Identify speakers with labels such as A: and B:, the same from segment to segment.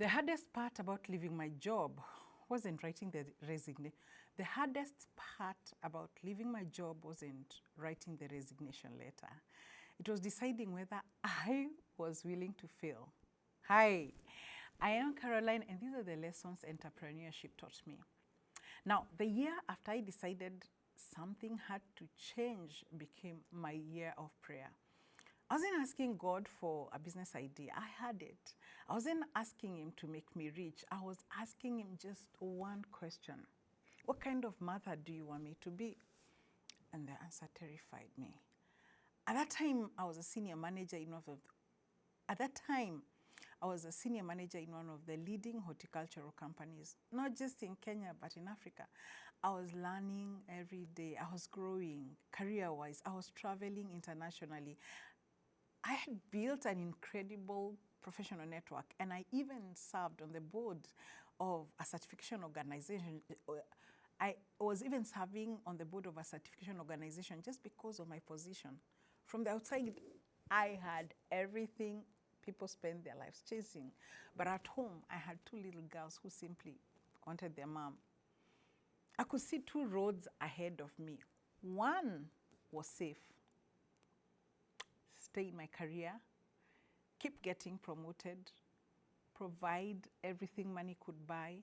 A: The hardest part about leaving my job wasn't writing the resignation. The hardest part about leaving my job wasn't writing the resignation letter. It was deciding whether I was willing to fail. Hi, I am Caroline, and these are the lessons entrepreneurship taught me. Now, the year after I decided something had to change became my year of prayer. I wasn't asking God for a business idea. I had it. I wasn't asking him to make me rich. I was asking him just one question. What kind of mother do you want me to be? And the answer terrified me. At that time, I was a senior manager in one of the leading horticultural companies, not just in Kenya, but in Africa. I was learning every day. I was growing career-wise. I was traveling internationally. I had built an incredible professional network, and I even served on the board of a certification organization. I was even serving on the board of a certification organization just because of my position. From the outside, I had everything people spend their lives chasing. But at home, I had two little girls who simply wanted their mom. I could see two roads ahead of me. One was safe. Stay in my career, keep getting promoted, provide everything money could buy.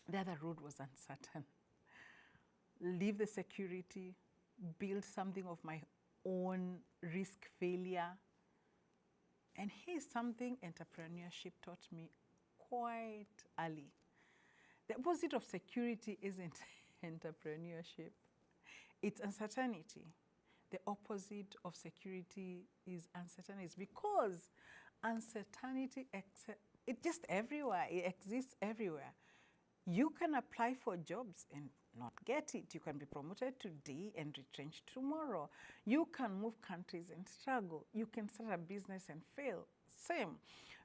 A: The other road was uncertain. Leave the security, build something of my own, risk failure. And here's something entrepreneurship taught me quite early. The opposite of security isn't entrepreneurship, it's uncertainty. The opposite of security is uncertainty, because uncertainty, it's just everywhere. It exists everywhere. You can apply for jobs and not get it. You can be promoted today and retrenched tomorrow. You can move countries and struggle. You can start a business and fail. Same.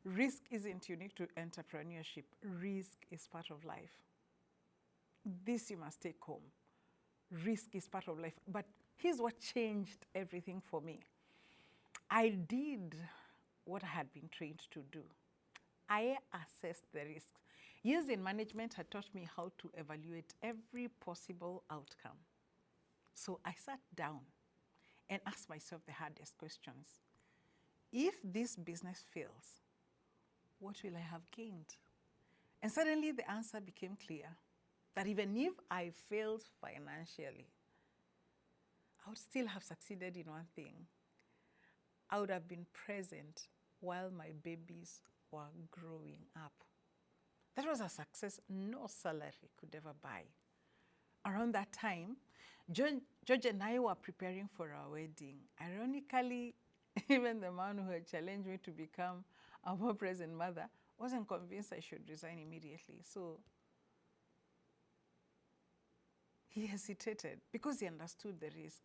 A: Risk isn't unique to entrepreneurship. Risk is part of life. This you must take home. Risk is part of life. But here's what changed everything for me. I did what I had been trained to do. I assessed the risks. Years in management had taught me how to evaluate every possible outcome. So I sat down and asked myself the hardest questions. If this business fails, what will I have gained? And suddenly the answer became clear, that even if I failed financially, I would still have succeeded in one thing. I would have been present while my babies were growing up. That was a success no salary could ever buy. Around that time, George and I were preparing for our wedding. Ironically, even the man who had challenged me to become a more present mother wasn't convinced I should resign immediately. So he hesitated because he understood the risks.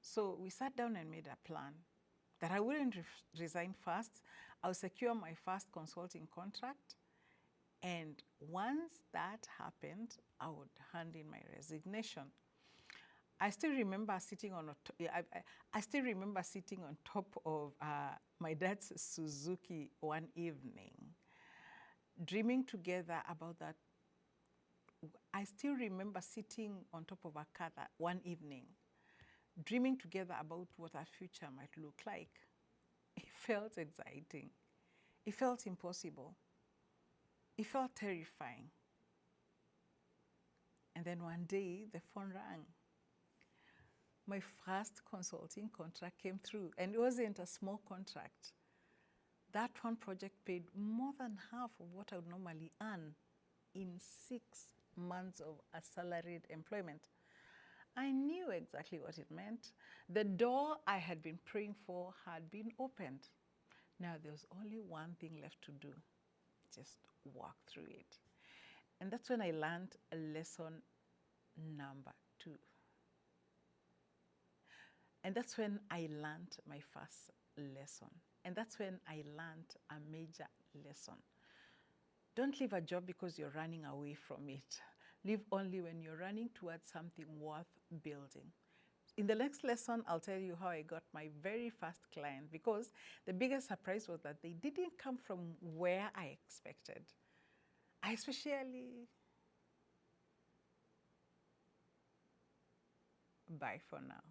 A: So we sat down and made a plan that I wouldn't resign first. I'll secure my first consulting contract. And once that happened, I would hand in my resignation. I still remember sitting on top of my dad's Suzuki one evening, dreaming together about that. I still remember sitting on top of a car that one evening, dreaming together about what our future might look like. It felt exciting. It felt impossible. It felt terrifying. And then one day, the phone rang. My first consulting contract came through, and it wasn't a small contract. That one project paid more than half of what I would normally earn in 6 months of a salaried employment. I knew exactly what it meant. The door I had been praying for had been opened. Now there was only one thing left to do, just walk through it. And that's when I learned a lesson number 2. And that's when I learned my first lesson. And that's when I learned a major lesson. Don't leave a job because you're running away from it. Leave only when you're running towards something worth building. in the next lesson, I'll tell you how I got my very first client, because the biggest surprise was that they didn't come from where I expected. I especially, bye for now.